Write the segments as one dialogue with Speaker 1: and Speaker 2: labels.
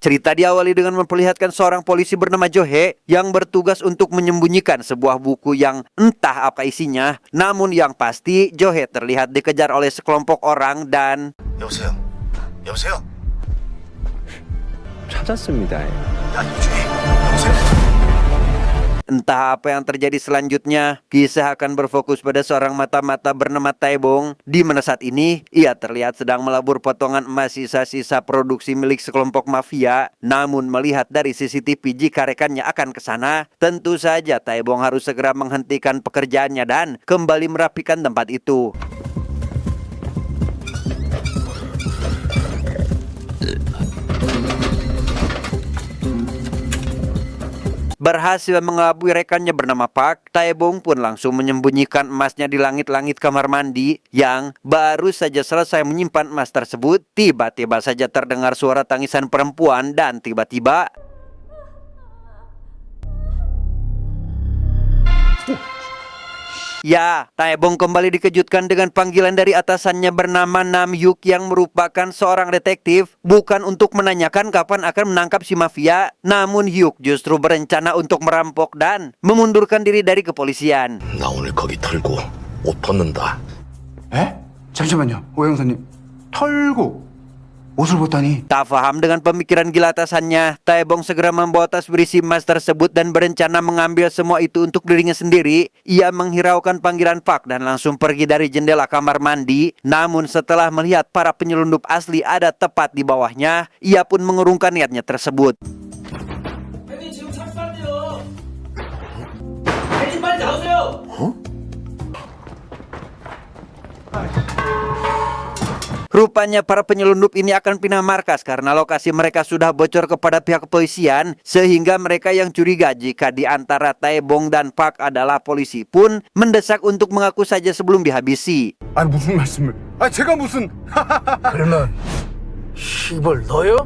Speaker 1: Cerita diawali dengan memperlihatkan seorang polisi bernama Johe yang bertugas untuk menyembunyikan sebuah buku yang entah apa isinya. Namun yang pasti Johe terlihat dikejar oleh sekelompok orang dan
Speaker 2: 여보세요? 여보세요?
Speaker 3: 찾았습니다.
Speaker 2: 야, 이주희, 여보세요?
Speaker 1: entah apa yang terjadi selanjutnya. Kisah akan berfokus pada seorang mata-mata bernama Taebong, di mana saat ini ia terlihat sedang melabur potongan emas sisa-sisa produksi milik sekelompok mafia. Namun melihat dari CCTV jika rekannya akan ke sana, tentu saja Taebong harus segera menghentikan pekerjaannya dan kembali merapikan tempat itu. Berhasil mengelabui rekannya bernama Park, Taebong pun langsung menyembunyikan emasnya di langit-langit kamar mandi yang baru saja selesai menyimpan emas tersebut. Tiba-tiba saja terdengar suara tangisan perempuan dan tiba-tiba ya, Taebong kembali dikejutkan dengan panggilan dari atasannya bernama Nam Hyuk yang merupakan seorang detektif. Bukan untuk menanyakan kapan akan menangkap si mafia, namun Hyuk justru berencana untuk merampok dan memundurkan diri dari kepolisian.
Speaker 2: 나 오늘 거기 털고 옷 벗는다.
Speaker 4: 에? 잠시만요, 오 형사님. 털고 옷을 벗다니.
Speaker 1: Tak paham dengan pemikiran gila atasannya, Taebong segera membawa tas berisi emas tersebut dan berencana mengambil semua itu untuk dirinya sendiri. Ia menghiraukan panggilan Park dan langsung pergi dari jendela kamar mandi. Namun setelah melihat para penyelundup asli ada tepat di bawahnya, ia pun mengurungkan niatnya tersebut.
Speaker 5: 팬이 지금 착수한대요. 팬이 빨리 나오세요.
Speaker 1: Rupanya para penyelundup ini akan pindah markas karena lokasi mereka sudah bocor kepada pihak kepolisian, sehingga mereka yang curiga jika di antara Taebong dan Park adalah polisi pun mendesak untuk mengaku saja sebelum dihabisi.
Speaker 4: 아 무슨 말씀을? 아 제가 무슨?
Speaker 5: 그러면 시벌 너요?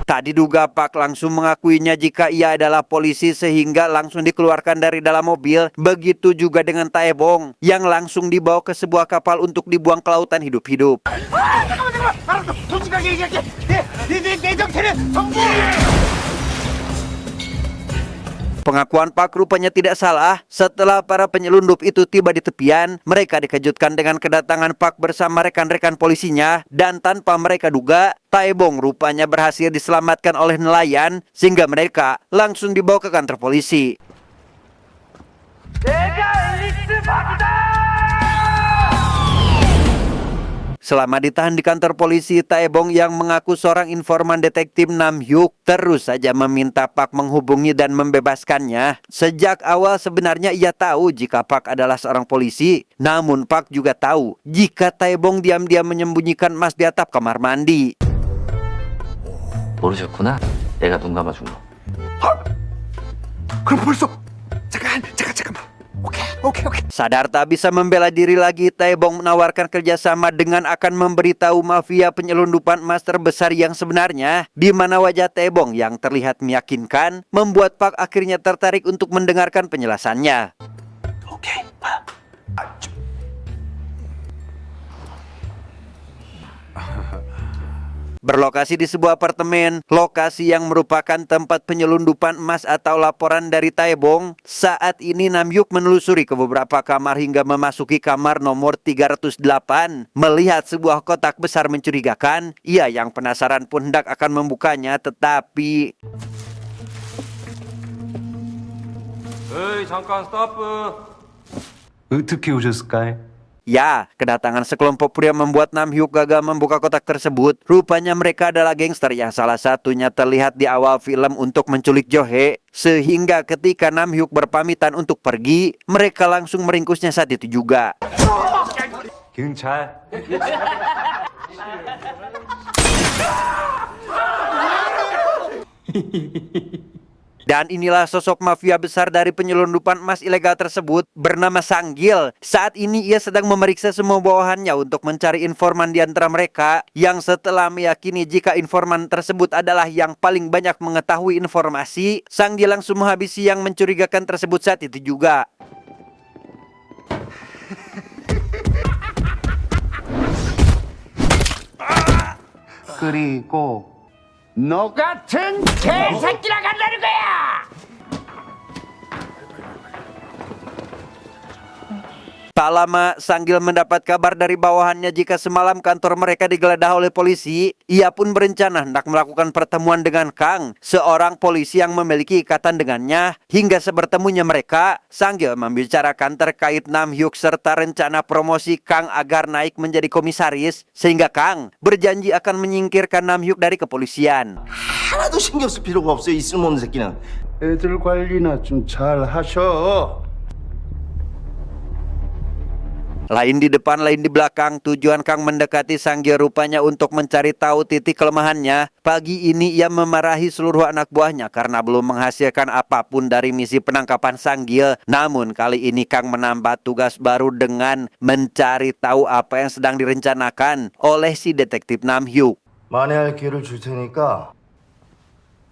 Speaker 1: Tak diduga Park langsung mengakuinya jika ia adalah polisi sehingga langsung dikeluarkan dari dalam mobil. Begitu juga dengan Taebong yang langsung dibawa ke sebuah kapal untuk dibuang ke lautan hidup-hidup.
Speaker 5: 알았어. 솔직하게 얘기할게. 내 정체는 정보야.
Speaker 1: Pengakuan Park rupanya tidak salah. Setelah para penyelundup itu tiba di tepian, mereka dikejutkan dengan kedatangan Park bersama rekan-rekan polisinya. Dan tanpa mereka duga, Taebong rupanya berhasil diselamatkan oleh nelayan, sehingga mereka langsung dibawa ke kantor polisi.
Speaker 5: 내가 엘리트 박이다.
Speaker 1: Selama ditahan di kantor polisi, Taebong yang mengaku seorang informan detektif Nam Hyuk terus saja meminta Park menghubungi dan membebaskannya. Sejak awal sebenarnya ia tahu jika Park adalah seorang polisi. Namun Park juga tahu jika Taebong diam-diam menyembunyikan emas di atap kamar mandi.
Speaker 6: 모르셨구나. 내가 눈 감아준 거.
Speaker 4: 그럼 벌써 잠깐만. 오케이.
Speaker 1: Sadar tak bisa membela diri lagi, Taebong menawarkan kerjasama dengan akan memberitahu mafia penyelundupan emas terbesar yang sebenarnya, di mana wajah Taebong yang terlihat meyakinkan membuat Park akhirnya tertarik untuk mendengarkan penjelasannya.
Speaker 4: 오케이.
Speaker 1: Berlokasi di sebuah apartemen, lokasi yang merupakan tempat penyelundupan emas atau laporan dari Taebong. Saat ini Nam Hyuk menelusuri ke beberapa kamar hingga memasuki kamar nomor 308. Melihat sebuah kotak besar mencurigakan, ia yang penasaran pun hendak akan membukanya, tetapi
Speaker 5: 에이 잠깐 스탑.
Speaker 4: 어떻게 오셨을까요?
Speaker 1: ya, kedatangan sekelompok pria membuat Nam Hyuk gagal membuka kotak tersebut. Rupanya mereka adalah gangster yang salah satunya terlihat di awal film untuk menculik Johe. Sehingga ketika Nam Hyuk berpamitan untuk pergi, mereka langsung meringkusnya saat itu juga.
Speaker 4: 경찰.
Speaker 1: Dan inilah sosok mafia besar dari penyelundupan emas ilegal tersebut bernama Sanggil. Saat ini ia sedang memeriksa semua bawahannya untuk mencari informan di antara mereka yang setelah meyakini jika informan tersebut adalah yang paling banyak mengetahui informasi, Sanggil langsung menghabisi yang mencurigakan tersebut saat itu juga.
Speaker 3: 그리고 너 같은
Speaker 5: 개새끼랑 간다는 거야!
Speaker 1: Tak lama, Sanggil mendapat kabar dari bawahannya jika semalam kantor mereka digeledah oleh polisi. Ia pun berencana hendak melakukan pertemuan dengan Kang, seorang polisi yang memiliki ikatan dengannya. Hingga sebertemunya mereka, Sanggil membicarakan terkait Nam Hyuk serta rencana promosi Kang agar naik menjadi komisaris. Sehingga Kang berjanji akan menyingkirkan Nam Hyuk dari kepolisian.
Speaker 2: 하나도 신경 쓸 필요가 없어 이 쓸모없는 새끼는.
Speaker 3: 애들 관리나 좀 잘 하셔.
Speaker 1: Lain di depan, lain di belakang, tujuan Kang mendekati Sanggil rupanya untuk mencari tahu titik kelemahannya. Pagi ini ia memarahi seluruh anak buahnya karena belum menghasilkan apapun dari misi penangkapan Sanggil. Namun kali ini Kang menambah tugas baru dengan mencari tahu apa yang sedang direncanakan oleh si detektif Nam Hyuk.
Speaker 2: 만회할 기회를 줄 테니까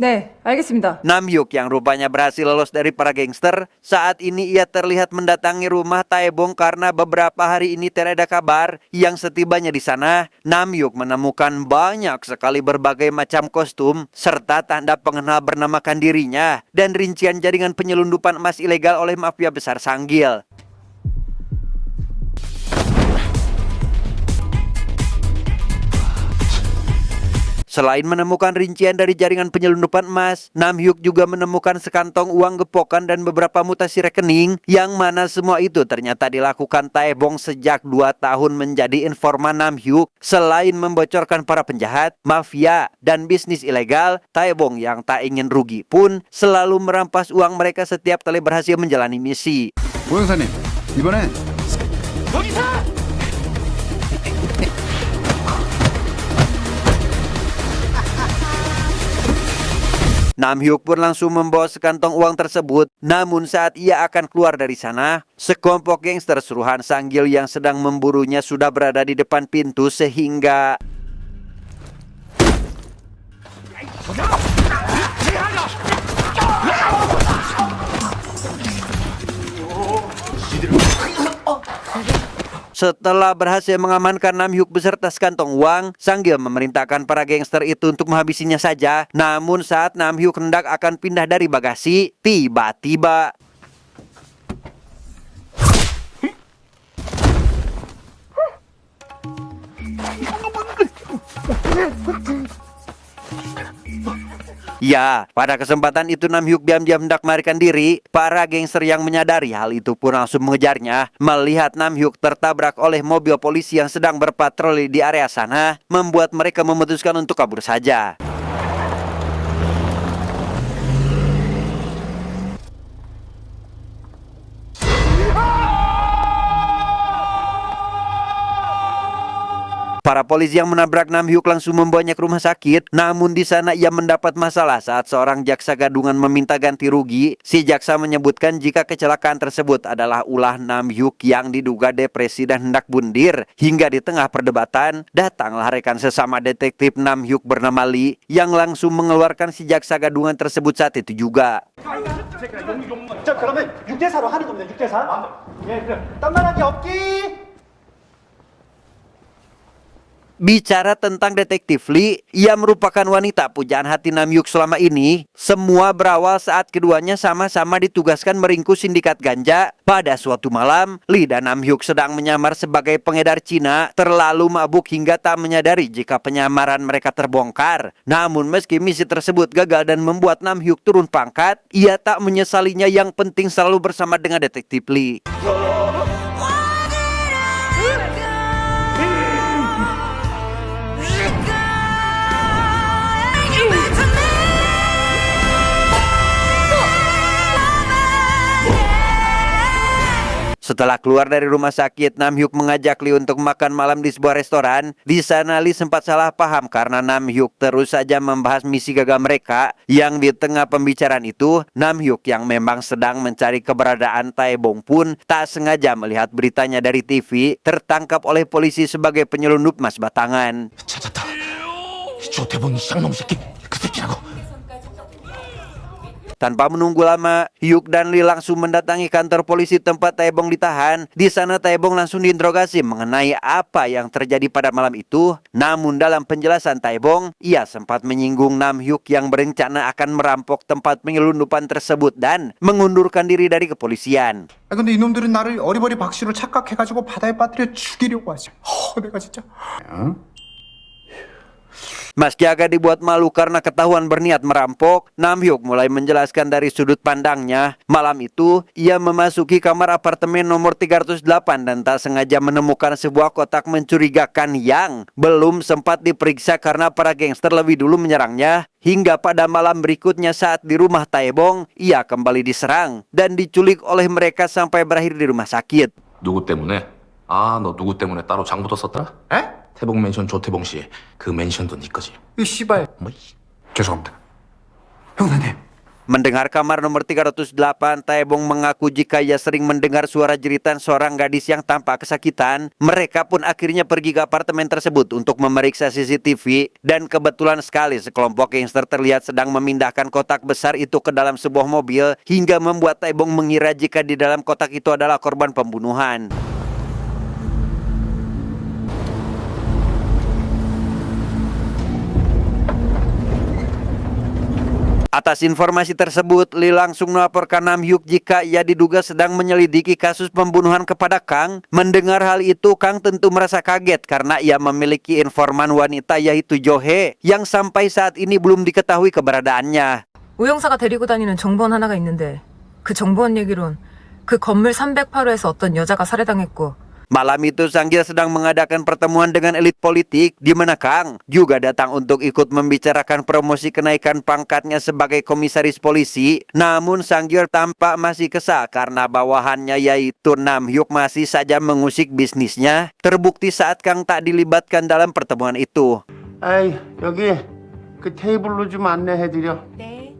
Speaker 7: 네, 알겠습니다.
Speaker 1: Nam Hyuk yang rupanya berhasil lolos dari para gangster, saat ini ia terlihat mendatangi rumah Taebong karena beberapa hari ini tidak ada kabar. Yang setibanya di sana, Nam Hyuk menemukan banyak sekali berbagai macam kostum serta tanda pengenal bernamakan dirinya dan rincian jaringan penyelundupan emas ilegal oleh mafia besar Sanggil. Selain menemukan rincian dari jaringan penyelundupan emas, Nam Hyuk juga menemukan sekantong uang gepokan dan beberapa mutasi rekening, yang mana semua itu ternyata dilakukan Taebong sejak 2 tahun menjadi informan Nam Hyuk. Selain membocorkan para penjahat, mafia, dan bisnis ilegal, Taebong yang tak ingin rugi pun selalu merampas uang mereka setiap kali berhasil menjalani misi.
Speaker 3: 오 형사님, 이번엔
Speaker 1: Nam Hyuk pun langsung membawa sekantong uang tersebut. Namun saat ia akan keluar dari sana, sekelompok gangster suruhan Sanggil yang sedang memburunya sudah berada di depan pintu sehingga setelah berhasil mengamankan Nam Hyuk beserta sekantong uang, Sanggil memerintahkan para gangster itu untuk menghabisinya saja. Namun saat Nam Hyuk hendak akan pindah dari bagasi, tiba-tiba ya, pada kesempatan itu Nam Hyuk diam-diam hendak melarikan diri. Para gangster yang menyadari hal itu pun langsung mengejarnya. Melihat Nam Hyuk tertabrak oleh mobil polisi yang sedang berpatroli di area sana, membuat mereka memutuskan untuk kabur saja. Para polisi yang menabrak Nam Hyuk langsung membawanya ke rumah sakit. Namun di sana ia mendapat masalah saat seorang jaksa gadungan meminta ganti rugi. Si jaksa menyebutkan jika kecelakaan tersebut adalah ulah Nam Hyuk yang diduga depresi dan hendak bundir. Hingga di tengah perdebatan, datanglah rekan sesama detektif Nam Hyuk bernama Lee yang langsung mengeluarkan si jaksa gadungan tersebut saat itu juga.
Speaker 5: 자, 그러면 6대4로 하는 겁니다. 6대4. 예, 그럼 딴 말한 게 없기.
Speaker 1: Bicara tentang detektif Lee, ia merupakan wanita pujaan hati Nam Hyuk selama ini. Semua berawal saat keduanya sama-sama ditugaskan meringkus sindikat ganja. Pada suatu malam, Lee dan Nam Hyuk sedang menyamar sebagai pengedar Cina, terlalu mabuk hingga tak menyadari jika penyamaran mereka terbongkar. Namun meski misi tersebut gagal dan membuat Nam Hyuk turun pangkat, ia tak menyesalinya. Yang penting selalu bersama dengan detektif Lee. Setelah keluar dari rumah sakit, Nam Hyuk mengajak Lee untuk makan malam di sebuah restoran. Di sana Lee sempat salah paham karena Nam Hyuk terus saja membahas misi gagal mereka. Yang di tengah pembicaraan itu, Nam Hyuk yang memang sedang mencari keberadaan Taebong pun tak sengaja melihat beritanya dari TV tertangkap oleh polisi sebagai penyelundup emas batangan.
Speaker 2: 찾았다. 조태봉이 쌍놈 새끼 그 새끼라고.
Speaker 1: Tanpa menunggu lama, Hyuk dan Lee langsung mendatangi kantor polisi tempat Taebong ditahan. Di sana Taebong langsung diinterogasi mengenai apa yang terjadi pada malam itu. Namun dalam penjelasan Taebong, ia sempat menyinggung Nam Hyuk yang berencana akan merampok tempat penyelundupan tersebut dan mengundurkan diri dari kepolisian.
Speaker 8: 근데 이놈들은 나를 어리버리 박씨로 착각해가지고 바다에 빠뜨려 죽이려고 하지. 내가 진짜.
Speaker 1: Meski agak dibuat malu karena ketahuan berniat merampok, Nam Hyuk mulai menjelaskan dari sudut pandangnya. Malam itu, ia memasuki kamar apartemen nomor 308 dan tak sengaja menemukan sebuah kotak mencurigakan yang belum sempat diperiksa karena para gangster lebih dulu menyerangnya. Hingga pada malam berikutnya saat di rumah Taebong, ia kembali diserang dan diculik oleh mereka sampai berakhir di rumah sakit.
Speaker 6: 누구 때문에? 아, 너 누구 때문에 따로 장부터 썼다?
Speaker 8: 에?
Speaker 6: 태봉 맨션 조태봉 씨. 그 맨션도 네 거지.
Speaker 8: 이 씨발.
Speaker 6: 뭐?
Speaker 8: 죄송합니다. 형사님.
Speaker 1: Mendengar kamar nomor 308, Taebong mengaku jika ia sering mendengar suara jeritan seorang gadis yang tampak kesakitan. Mereka pun akhirnya pergi ke apartemen tersebut untuk memeriksa CCTV. Dan kebetulan sekali sekelompok gangster terlihat sedang memindahkan kotak besar itu ke dalam sebuah mobil, hingga membuat Taebong mengira jika di dalam kotak itu adalah korban pembunuhan. Atas informasi tersebut, Lee langsung melaporkan Nam Hyuk jika ia diduga sedang menyelidiki kasus pembunuhan kepada Kang. Mendengar hal itu, Kang tentu merasa kaget karena ia memiliki informan wanita yaitu Jo-hye yang sampai saat ini belum diketahui keberadaannya.
Speaker 7: 우 형사가 데리고 다니는 정보원 하나가 있는데 그 정보원 얘기론 그 건물 308호에서 어떤 여자가 살해당했고
Speaker 1: Malam itu Sang-gil sedang mengadakan pertemuan dengan elit politik di mana Kang juga datang untuk ikut membicarakan promosi kenaikan pangkatnya sebagai komisaris polisi. Namun Sang-gil tampak masih kesal karena bawahannya yaitu Nam Hyuk masih saja mengusik bisnisnya. Terbukti saat Kang tak dilibatkan dalam pertemuan itu.
Speaker 3: 아이, 여기 그 테이블로 좀 안내해드려.
Speaker 7: 네.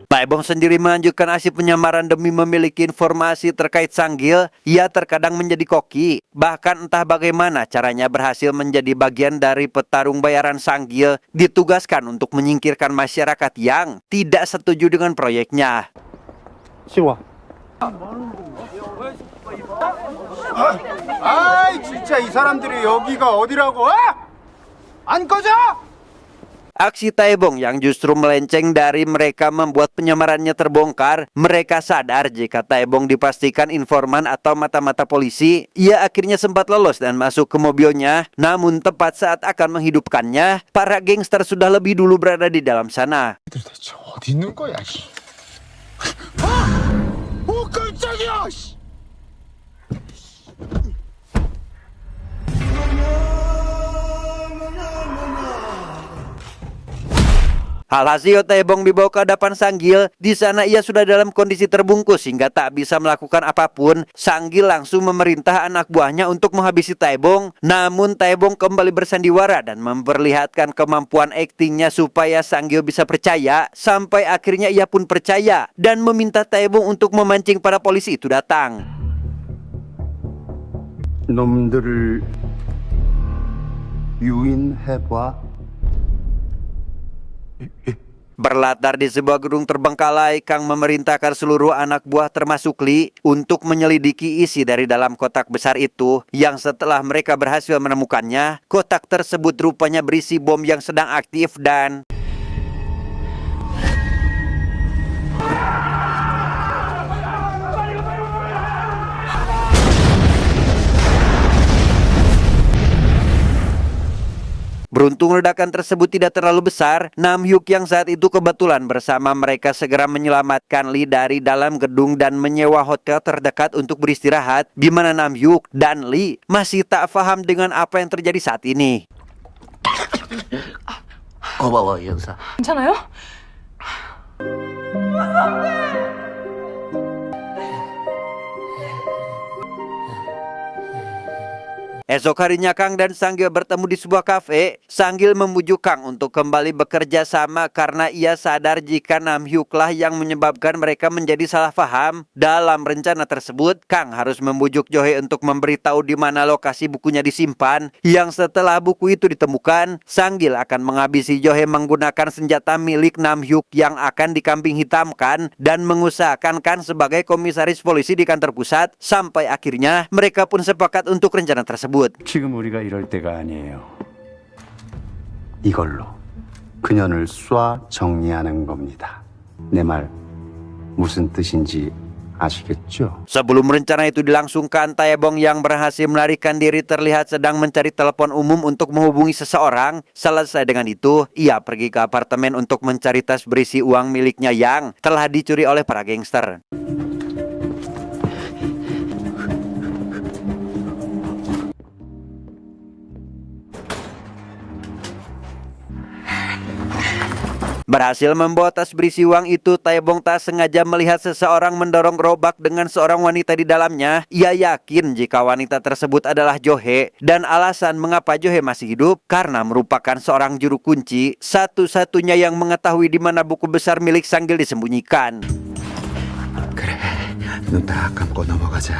Speaker 1: Taebong sendiri melanjutkan aksi penyamaran demi memiliki informasi terkait Sang-gil. Ia terkadang menjadi koki. Bahkan entah bagaimana caranya berhasil menjadi bagian dari petarung bayaran Sang-gil. Ditugaskan untuk menyingkirkan masyarakat yang tidak setuju dengan proyeknya.
Speaker 3: 아이, 진짜 이 사람들이 여기가 어디라고? 안 꺼져?
Speaker 1: Aksi Taebong yang justru melenceng dari mereka membuat penyamarannya terbongkar. Mereka sadar jika Taebong dipastikan informan atau mata-mata polisi. Ia akhirnya sempat lolos dan masuk ke mobilnya. Namun tepat saat akan menghidupkannya, para gangster sudah lebih dulu berada di dalam sana.
Speaker 3: 대체 어디 있는 거야? 오, 깜짝이야!
Speaker 1: Alhasil Taebong dibawa ke hadapan Sang-gil. Di sana ia sudah dalam kondisi terbungkus hingga tak bisa melakukan apapun. Sang-gil langsung memerintah anak buahnya untuk menghabisi Taebong. Namun Taebong kembali bersandiwara dan memperlihatkan kemampuan aktingnya supaya Sang-gil bisa percaya. Sampai akhirnya ia pun percaya dan meminta Taebong untuk memancing para polisi itu datang.
Speaker 3: 놈들을 유인해봐.
Speaker 1: Berlatar di sebuah gedung terbengkalai, Kang memerintahkan seluruh anak buah termasuk Lee untuk menyelidiki isi dari dalam kotak besar itu. Yang setelah mereka berhasil menemukannya, kotak tersebut rupanya berisi bom yang sedang aktif dan beruntung ledakan tersebut tidak terlalu besar. Nam Hyuk yang saat itu kebetulan bersama mereka segera menyelamatkan Lee dari dalam gedung dan menyewa hotel terdekat untuk beristirahat, di mana Nam Hyuk dan Lee masih tak paham dengan apa yang terjadi saat ini.
Speaker 6: 고마워, 이 형사.
Speaker 7: 괜찮아요?
Speaker 1: Esok harinya Kang dan Sanggil bertemu di sebuah kafe. Sanggil membujuk Kang untuk kembali bekerja sama karena ia sadar jika Nam Hyuk lah yang menyebabkan mereka menjadi salah paham. Dalam rencana tersebut, Kang harus membujuk Johe untuk memberitahu di mana lokasi bukunya disimpan. Yang setelah buku itu ditemukan, Sanggil akan menghabisi Johe menggunakan senjata milik Nam Hyuk yang akan dikambing hitamkan dan mengusahakan Kang sebagai komisaris polisi di kantor pusat. Sampai akhirnya mereka pun sepakat untuk rencana tersebut.
Speaker 3: 지금 우리가 이럴 때가 아니에요. 이걸로 그년을 쏴 정리하는 겁니다. 내 말 무슨 뜻인지 아시겠죠?
Speaker 1: Sebelum rencana itu dilangsungkan, Taebong yang berhasil melarikan diri terlihat sedang mencari telepon umum untuk menghubungi seseorang. Selesai dengan itu, ia pergi ke apartemen untuk mencari tas berisi uang miliknya yang telah dicuri oleh para gangster. Berhasil membawa tas berisi uang itu, Taebong tak sengaja melihat seseorang mendorong gerobak dengan seorang wanita di dalamnya. Ia yakin jika wanita tersebut adalah Johe, dan alasan mengapa Johe masih hidup karena merupakan seorang juru kunci, satu-satunya yang mengetahui di mana buku besar milik Sanggil disembunyikan.
Speaker 3: 그래, 눈 딱 감고 넘어가자.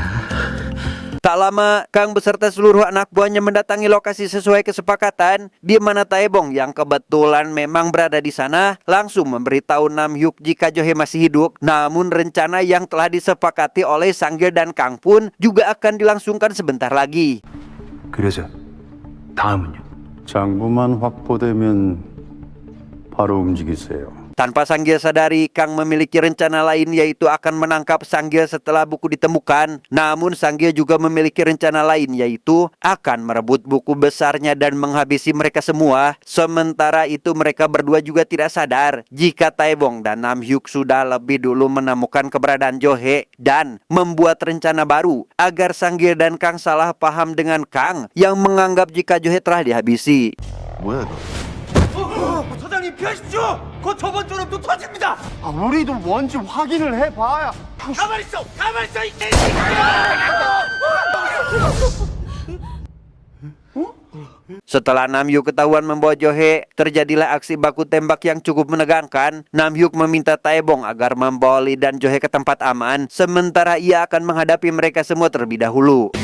Speaker 1: Tak lama, Kang beserta seluruh anak buahnya mendatangi lokasi sesuai kesepakatan, di mana Taebong yang kebetulan memang berada di sana langsung memberitahu Nam Hyuk jika Johe masih hidup. Namun rencana yang telah disepakati oleh Sanggil dan Kang pun juga akan dilangsungkan sebentar lagi.
Speaker 3: 그래서 다음은요? 장부만 확보되면 바로 움직이세요.
Speaker 1: Tanpa Sanggil sadari, Kang memiliki rencana lain, yaitu akan menangkap Sanggil setelah buku ditemukan. Namun Sanggil juga memiliki rencana lain, yaitu akan merebut buku besarnya dan menghabisi mereka semua. Sementara itu mereka berdua juga tidak sadar jika Taebong dan Nam Hyuk sudah lebih dulu menemukan keberadaan Johe dan membuat rencana baru agar Sanggil dan Kang salah paham dengan Kang yang menganggap jika Johe telah dihabisi.
Speaker 2: 뭐야 너?
Speaker 5: 사장님 피하십시오. 곧 저번처럼 또 터집니다.
Speaker 3: 아, 우리도 뭔지 확인을 해봐야.
Speaker 5: 가만히 있어. 가만히 있어. 이
Speaker 1: Setelah Nam Hyuk ketahuan membawa Johe, terjadilah aksi baku tembak yang cukup menegangkan. Nam Hyuk meminta Taebong agar membawa Lee dan Johe ke tempat aman, sementara ia akan menghadapi mereka semua terlebih dahulu.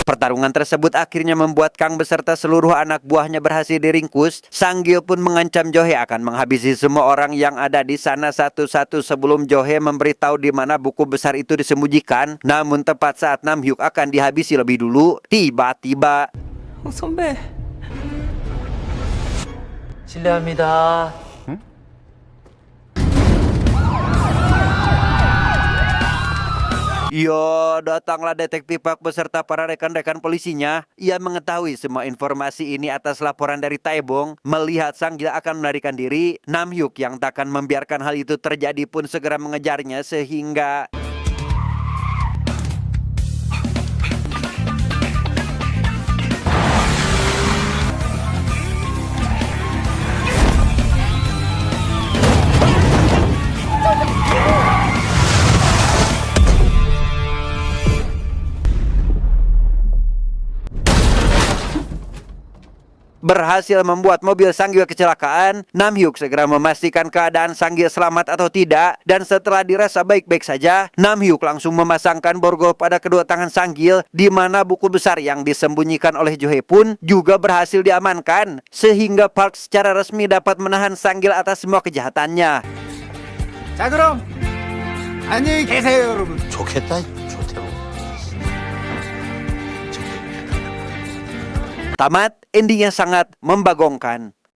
Speaker 1: Pertarungan tersebut akhirnya membuat Kang beserta seluruh anak buahnya berhasil diringkus. Sanggil pun mengancam Johe akan menghabisi semua orang yang ada di sana satu-satu sebelum Johe memberitahu di mana buku besar itu disembunyikan. Namun tepat saat Nam Hyuk akan dihabisi lebih dulu, tiba-tiba
Speaker 7: 선배.
Speaker 9: 실례합니다.
Speaker 1: Yo, datanglah detektif Park beserta para rekan-rekan polisinya. Ia mengetahui semua informasi ini atas laporan dari Taebong. Melihat Sanggil akan melarikan diri, Nam Hyuk yang takkan membiarkan hal itu terjadi pun segera mengejarnya sehingga berhasil membuat mobil Sanggil kecelakaan. Nam Hyuk segera memastikan keadaan Sanggil selamat atau tidak, dan setelah dirasa baik-baik saja, Nam Hyuk langsung memasangkan borgol pada kedua tangan Sanggil, di mana buku besar yang disembunyikan oleh Johe pun juga berhasil diamankan, sehingga Park secara resmi dapat menahan Sanggil atas semua kejahatannya.
Speaker 8: 자, 그럼 안녕히 계세요, 여러분.
Speaker 2: 좋겠다. 좋대.
Speaker 1: Tamat, endingnya sangat membagongkan.